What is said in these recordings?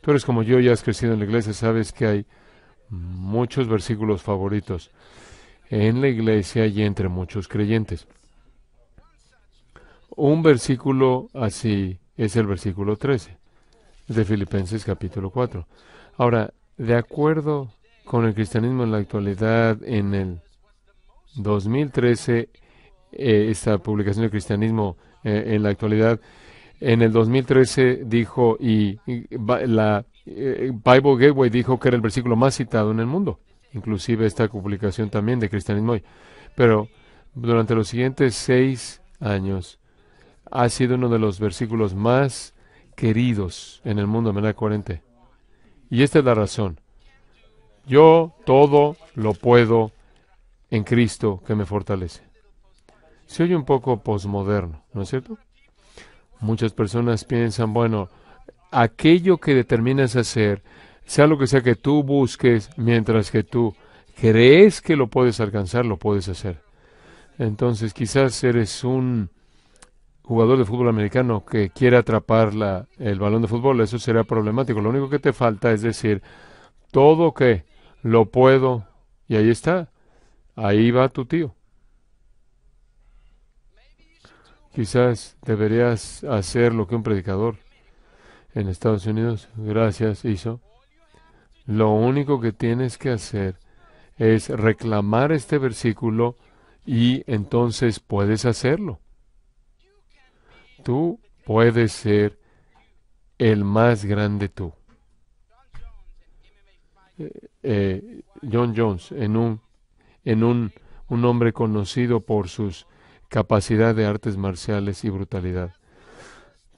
Tú eres como yo y has crecido en la iglesia, sabes que hay muchos versículos favoritos en la iglesia y entre muchos creyentes. Un versículo así es el versículo 13 de Filipenses capítulo 4. Ahora, de acuerdo con el cristianismo en la actualidad, en el 2013, esta publicación de cristianismo en la actualidad, en el 2013 dijo, Bible Gateway dijo que era el versículo más citado en el mundo, inclusive esta publicación también de Cristianismo Hoy. Pero durante los siguientes 6 años ha sido uno de los versículos más queridos en el mundo de manera coherente. Y esta es la razón. Yo todo lo puedo en Cristo que me fortalece. Se oye un poco posmoderno, ¿no es cierto? Muchas personas piensan, bueno, aquello que determinas hacer, sea lo que sea que tú busques, mientras que tú crees que lo puedes alcanzar, lo puedes hacer. Entonces, quizás eres un jugador de fútbol americano que quiere atrapar el balón de fútbol, eso será problemático. Lo único que te falta es decir, todo que lo puedo, y ahí está, ahí va tu tío. Quizás deberías hacer lo que un predicador en Estados Unidos, gracias, hizo. Lo único que tienes que hacer es reclamar este versículo y entonces puedes hacerlo. Tú puedes ser el más grande tú. John Jones, un hombre conocido por sus capacidades de artes marciales y brutalidad,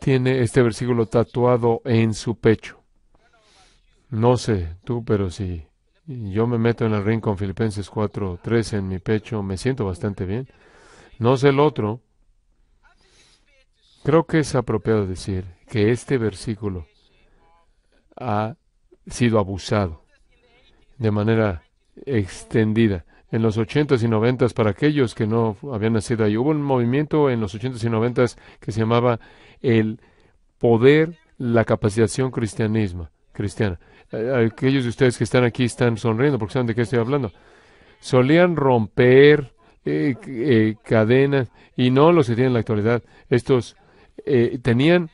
tiene este versículo tatuado en su pecho. No sé tú, pero si yo me meto en el ring con Filipenses 4:13 en mi pecho, me siento bastante bien. No sé el otro. Creo que es apropiado decir que este versículo ha sido abusado de manera extendida. En los 80s y 90s, para aquellos que no habían nacido ahí, hubo un movimiento en los 80s y 90s que se llamaba el poder, la capacitación cristiana. Aquellos de ustedes que están aquí están sonriendo porque saben de qué estoy hablando. Solían romper cadenas y no los que tienen en la actualidad. Estos tenían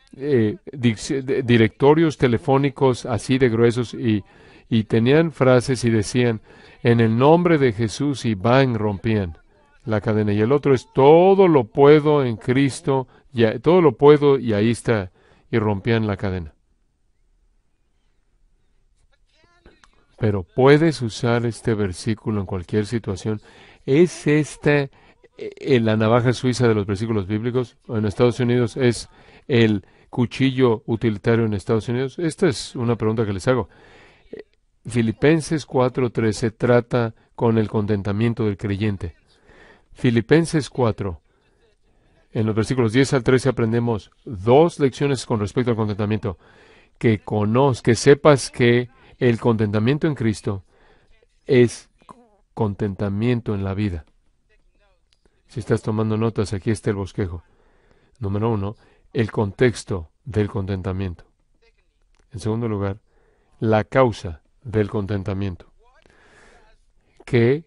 directorios telefónicos así de gruesos y tenían frases y decían, en el nombre de Jesús, y van, rompían la cadena. Y el otro es, todo lo puedo en Cristo, todo lo puedo y ahí está, y rompían la cadena. Pero puedes usar este versículo en cualquier situación. ¿Es esta la navaja suiza de los versículos bíblicos? En Estados Unidos es el cuchillo utilitario en Estados Unidos. Esta es una pregunta que les hago. Filipenses 4:13 trata con el contentamiento del creyente. Filipenses 4, en los versículos 10 al 13 aprendemos 2 lecciones con respecto al contentamiento. Que sepas que el contentamiento en Cristo es contentamiento en la vida. Si estás tomando notas, aquí está el bosquejo. Número 1, el contexto del contentamiento. En segundo lugar, la causa del contentamiento. ¿Qué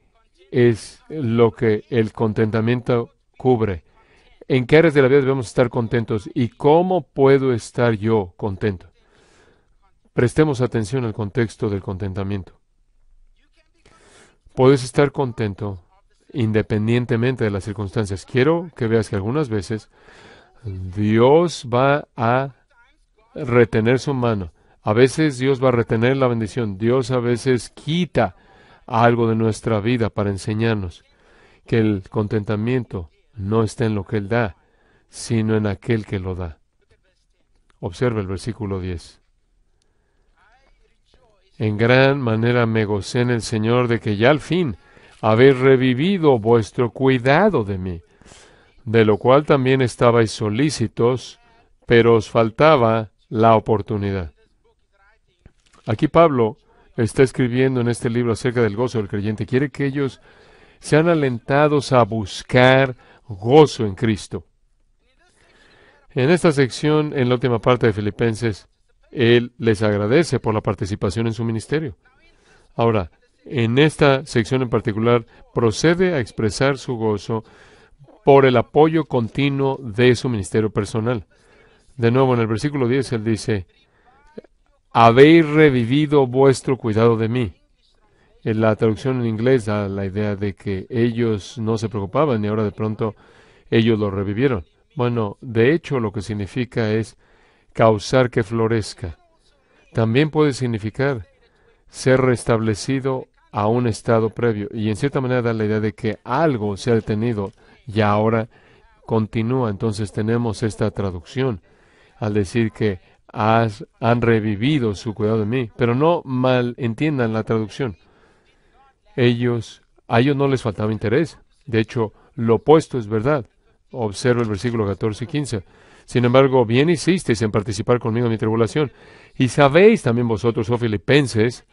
es lo que el contentamiento cubre? ¿En qué áreas de la vida debemos estar contentos? ¿Y cómo puedo estar yo contento? Prestemos atención al contexto del contentamiento. Puedes estar contento independientemente de las circunstancias. Quiero que veas que algunas veces Dios va a retener su mano. A veces Dios va a retener la bendición. Dios a veces quita algo de nuestra vida para enseñarnos que el contentamiento no está en lo que Él da, sino en aquel que lo da. Observa el versículo 10. En gran manera me gocé en el Señor de que ya al fin habéis revivido vuestro cuidado de mí, de lo cual también estabais solícitos, pero os faltaba la oportunidad. Aquí Pablo está escribiendo en este libro acerca del gozo del creyente. Quiere que ellos sean alentados a buscar gozo en Cristo. En esta sección, en la última parte de Filipenses, Él les agradece por la participación en su ministerio. Ahora, en esta sección en particular, procede a expresar su gozo por el apoyo continuo de su ministerio personal. De nuevo, en el versículo 10, él dice, habéis revivido vuestro cuidado de mí. En la traducción en inglés da la idea de que ellos no se preocupaban y ahora de pronto ellos lo revivieron. Bueno, de hecho lo que significa es causar que florezca. También puede significar ser restablecido a un estado previo. Y en cierta manera da la idea de que algo se ha detenido y ahora continúa. Entonces tenemos esta traducción al decir que han revivido su cuidado de mí. Pero no malentiendan la traducción. A ellos no les faltaba interés. De hecho, lo opuesto es verdad. Observa el versículo 14 y 15. Sin embargo, bien hicisteis en participar conmigo en mi tribulación. Y sabéis también vosotros, oh filipenses,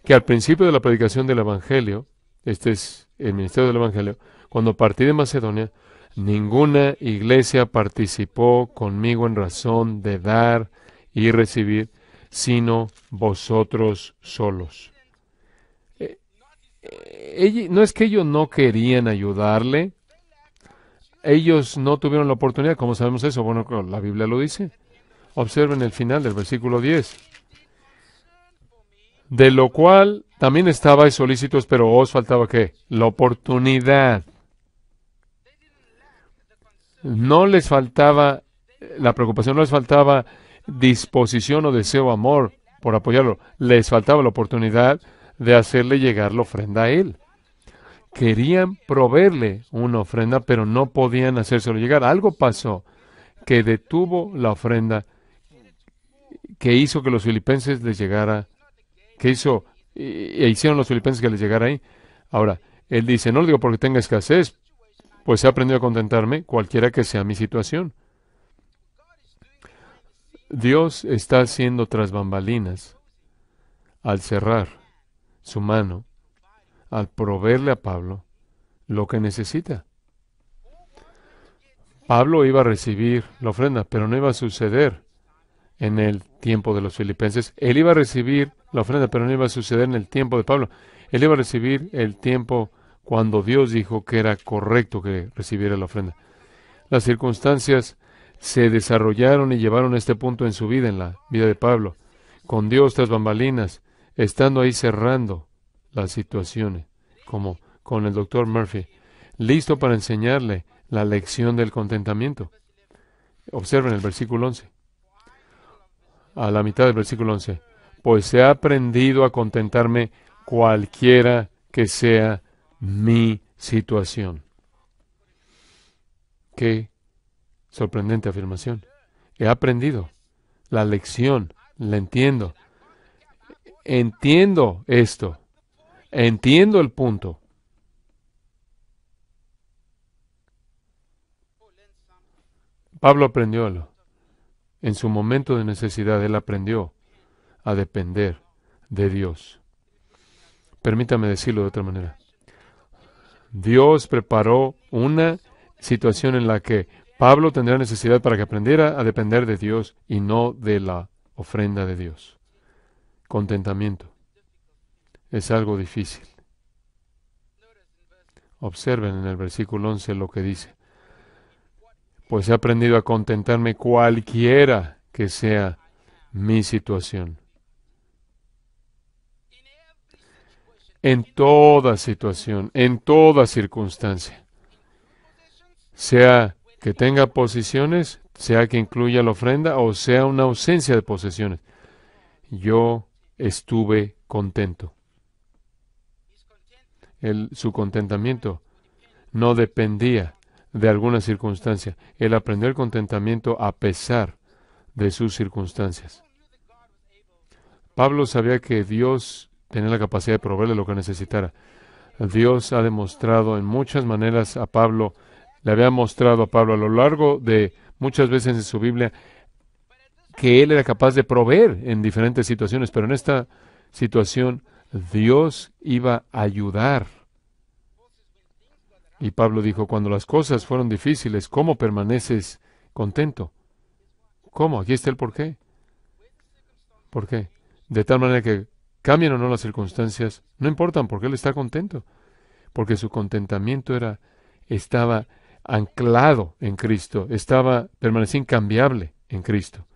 que al principio de la predicación del Evangelio, este es el ministerio del Evangelio, cuando partí de Macedonia, ninguna iglesia participó conmigo en razón de dar y recibir, sino vosotros solos. No es que ellos no querían ayudarle, ellos no tuvieron la oportunidad. ¿Cómo sabemos eso? Bueno, la Biblia lo dice. Observen el final del versículo 10. De lo cual también estabais solícitos, pero os faltaba ¿qué? La oportunidad. No les faltaba la preocupación, no les faltaba disposición o deseo, amor por apoyarlo. Les faltaba la oportunidad de hacerle llegar la ofrenda a él. Querían proveerle una ofrenda, pero no podían hacérselo llegar. Algo pasó que detuvo la ofrenda, que hizo que los filipenses les llegara, hicieron los filipenses que les llegara ahí. Ahora, él dice, no lo digo porque tenga escasez, pues he aprendido a contentarme cualquiera que sea mi situación. Dios está haciendo tras bambalinas al cerrar su mano, al proveerle a Pablo lo que necesita. Pablo iba a recibir la ofrenda, pero no iba a suceder en el tiempo de los filipenses. Él iba a recibir la ofrenda, pero no iba a suceder en el tiempo de Pablo. Él iba a recibir el tiempo cuando Dios dijo que era correcto que recibiera la ofrenda. Las circunstancias se desarrollaron y llevaron a este punto en su vida, en la vida de Pablo, con Dios tras bambalinas, estando ahí cerrando las situaciones, como con el doctor Murphy, listo para enseñarle la lección del contentamiento. Observen el versículo 11. A la mitad del versículo 11. Pues he aprendido a contentarme cualquiera que sea mi situación. Qué sorprendente afirmación. He aprendido la lección, la entiendo. Entiendo esto. Entiendo el punto. Pablo aprendió en su momento de necesidad, él aprendió a depender de Dios. Permítame decirlo de otra manera. Dios preparó una situación en la que Pablo tendrá necesidad para que aprendiera a depender de Dios y no de la ofrenda de Dios. Contentamiento. Es algo difícil. Observen en el versículo 11 lo que dice. Pues he aprendido a contentarme cualquiera que sea mi situación. En toda situación, en toda circunstancia. Sea que tenga posesiones, sea que incluya la ofrenda o sea una ausencia de posesiones. Yo estuve contento. Su contentamiento no dependía de alguna circunstancia. Él aprendió el contentamiento a pesar de sus circunstancias. Pablo sabía que Dios tenía la capacidad de proveerle lo que necesitara. Dios ha demostrado en muchas maneras a Pablo, le había mostrado a Pablo a lo largo de muchas veces en su Biblia, que él era capaz de proveer en diferentes situaciones, pero en esta situación Dios iba a ayudar. Y Pablo dijo, cuando las cosas fueron difíciles, ¿cómo permaneces contento? ¿Cómo? Aquí está el porqué. ¿Por qué? De tal manera que cambien o no las circunstancias, no importan porque él está contento, porque su contentamiento estaba anclado en Cristo, permanecía incambiable en Cristo.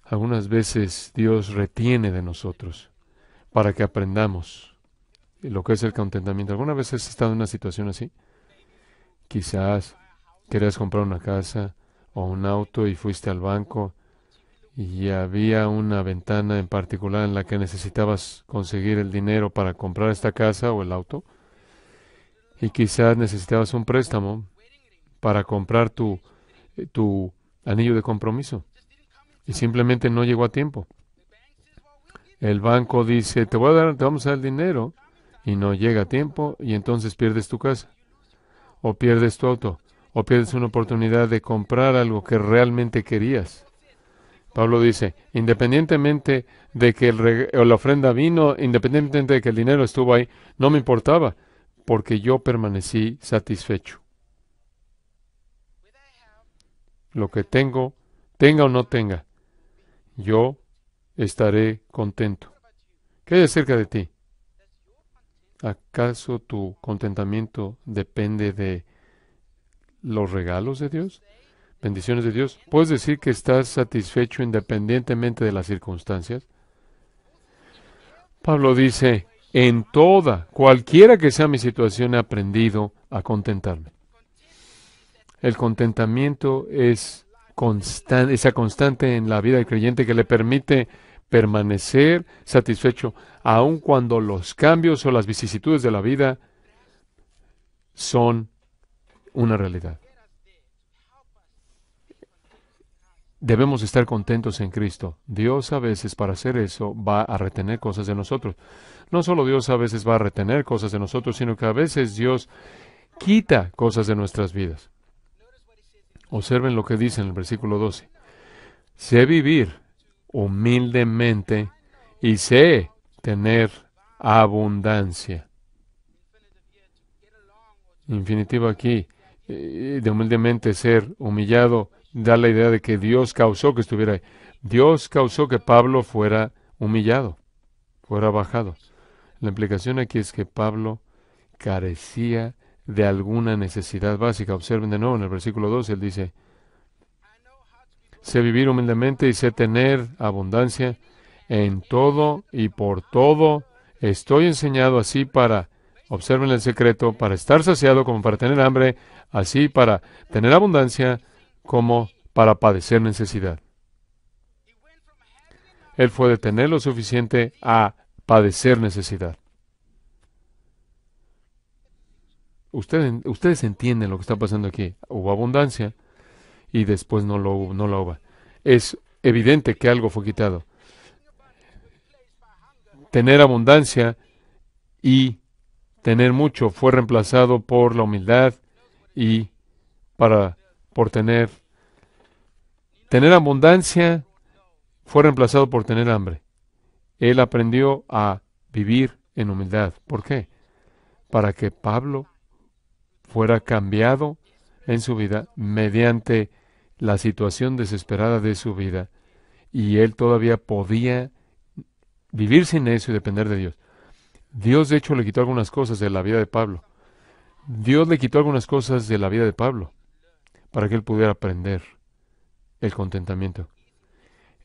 Algunas veces Dios retiene de nosotros para que aprendamos lo que es el contentamiento. ¿Alguna vez has estado en una situación así? Quizás querías comprar una casa o un auto y fuiste al banco y había una ventana en particular en la que necesitabas conseguir el dinero para comprar esta casa o el auto. Y quizás necesitabas un préstamo para comprar tu anillo de compromiso. Y simplemente no llegó a tiempo. El banco dice, te vamos a dar el dinero, y no llega a tiempo, y entonces pierdes tu casa, o pierdes tu auto, o pierdes una oportunidad de comprar algo que realmente querías. Pablo dice, independientemente de que o la ofrenda vino, independientemente de que el dinero estuvo ahí, no me importaba, porque yo permanecí satisfecho. Lo que tengo, tenga o no tenga, yo estaré contento. ¿Qué hay acerca de ti? ¿Acaso tu contentamiento depende de los regalos de Dios? ¿Bendiciones de Dios? ¿Puedes decir que estás satisfecho independientemente de las circunstancias? Pablo dice, en toda, cualquiera que sea mi situación, he aprendido a contentarme. El contentamiento es esa constante en la vida del creyente que le permite permanecer satisfecho, aun cuando los cambios o las vicisitudes de la vida son una realidad. Debemos estar contentos en Cristo. Dios a veces para hacer eso va a retener cosas de nosotros. No solo Dios a veces va a retener cosas de nosotros, sino que a veces Dios quita cosas de nuestras vidas. Observen lo que dice en el versículo 12. Sé vivir humildemente y sé tener abundancia. Infinitivo aquí, de humildemente ser humillado, da la idea de que Dios causó que estuviera ahí. Dios causó que Pablo fuera humillado, fuera bajado. La implicación aquí es que Pablo carecía de alguna necesidad básica. Observen de nuevo en el versículo 12, él dice, sé vivir humildemente y sé tener abundancia en todo y por todo. Estoy enseñado así observen el secreto, para estar saciado como para tener hambre, así para tener abundancia como para padecer necesidad. Él fue de tener lo suficiente a padecer necesidad. Ustedes entienden lo que está pasando aquí. Hubo abundancia y después no lo hubo. Es evidente que algo fue quitado. Tener abundancia y tener mucho fue reemplazado por la humildad y por tener abundancia fue reemplazado por tener hambre. Él aprendió a vivir en humildad. ¿Por qué? Para que Pablo fuera cambiado en su vida mediante la situación desesperada de su vida, y él todavía podía vivir sin eso y depender de Dios. Dios, de hecho, le quitó algunas cosas de la vida de Pablo. Dios le quitó algunas cosas de la vida de Pablo para que él pudiera aprender el contentamiento.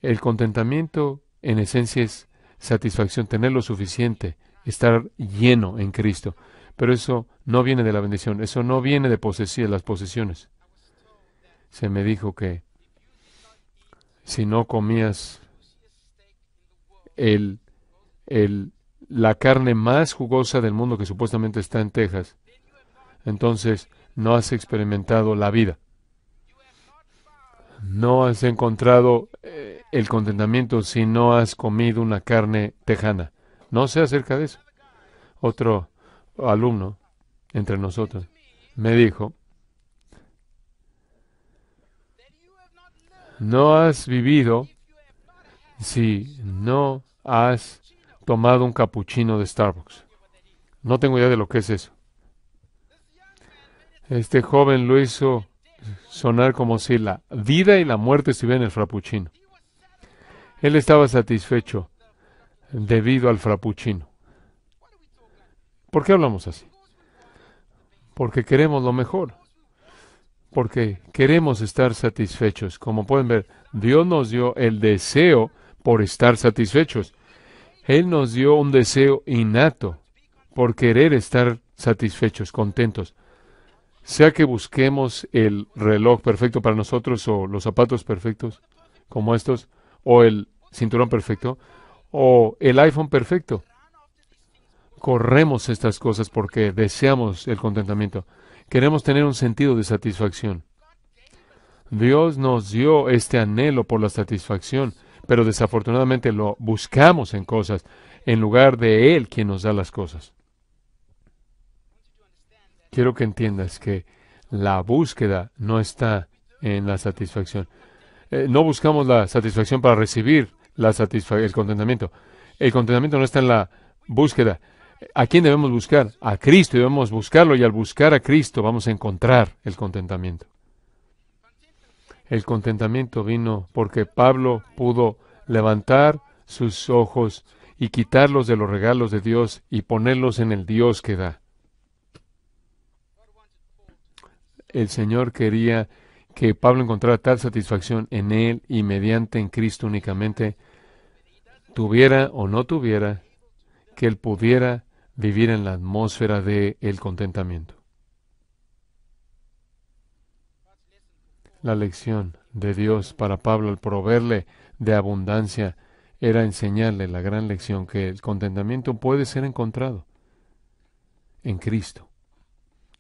El contentamiento, en esencia, es satisfacción, tener lo suficiente, estar lleno en Cristo. Pero eso no viene de la bendición, eso no viene de las posesiones. Se me dijo que si no comías el, la carne más jugosa del mundo que supuestamente está en Texas, entonces no has experimentado la vida. No has encontrado el contentamiento si no has comido una carne tejana. No sé acerca de eso. Otro alumno entre nosotros me dijo, no has vivido si no has tomado un capuchino de Starbucks. No tengo idea de lo que es eso. Este joven lo hizo sonar como si la vida y la muerte estuvieran en el frappuccino. Él estaba satisfecho debido al frappuccino. ¿Por qué hablamos así? Porque queremos lo mejor. Porque queremos estar satisfechos. Como pueden ver, Dios nos dio el deseo por estar satisfechos. Él nos dio un deseo innato por querer estar satisfechos, contentos. Sea que busquemos el reloj perfecto para nosotros o los zapatos perfectos como estos, o el cinturón perfecto, o el iPhone perfecto. Corremos estas cosas porque deseamos el contentamiento. Queremos tener un sentido de satisfacción. Dios nos dio este anhelo por la satisfacción, pero desafortunadamente lo buscamos en cosas en lugar de Él quien nos da las cosas. Quiero que entiendas que la búsqueda no está en la satisfacción. No buscamos la satisfacción para recibir el contentamiento. El contentamiento no está en la búsqueda. ¿A quién debemos buscar? A Cristo, y debemos buscarlo, y al buscar a Cristo vamos a encontrar el contentamiento. El contentamiento vino porque Pablo pudo levantar sus ojos y quitarlos de los regalos de Dios y ponerlos en el Dios que da. El Señor quería que Pablo encontrara tal satisfacción en Él y mediante en Cristo únicamente, tuviera o no tuviera, que Él pudiera vivir en la atmósfera de el contentamiento. La lección de Dios para Pablo al proveerle de abundancia era enseñarle la gran lección que el contentamiento puede ser encontrado en Cristo.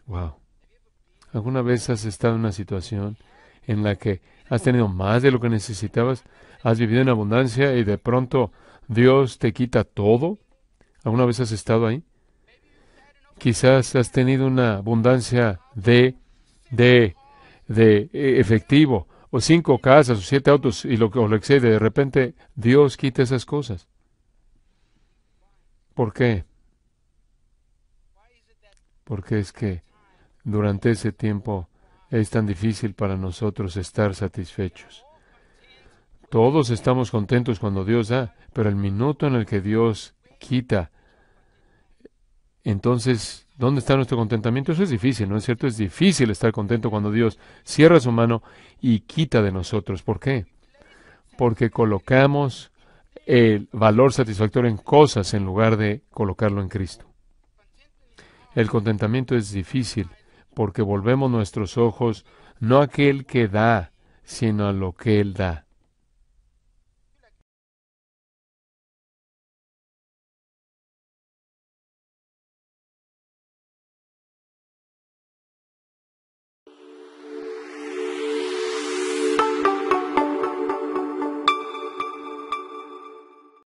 Wow. ¿Alguna vez has estado en una situación en la que has tenido más de lo que necesitabas? ¿Has vivido en abundancia y de pronto Dios te quita todo? ¿Alguna vez has estado ahí? Quizás has tenido una abundancia de efectivo, o 5 casas, o 7 autos, y o lo excede. De repente, Dios quita esas cosas. ¿Por qué? Porque es que durante ese tiempo es tan difícil para nosotros estar satisfechos. Todos estamos contentos cuando Dios da, pero el minuto en el que Dios quita, entonces, ¿dónde está nuestro contentamiento? Eso es difícil, ¿no es cierto? Es difícil estar contento cuando Dios cierra su mano y quita de nosotros. ¿Por qué? Porque colocamos el valor satisfactorio en cosas en lugar de colocarlo en Cristo. El contentamiento es difícil porque volvemos nuestros ojos no a aquel que da, sino a lo que Él da.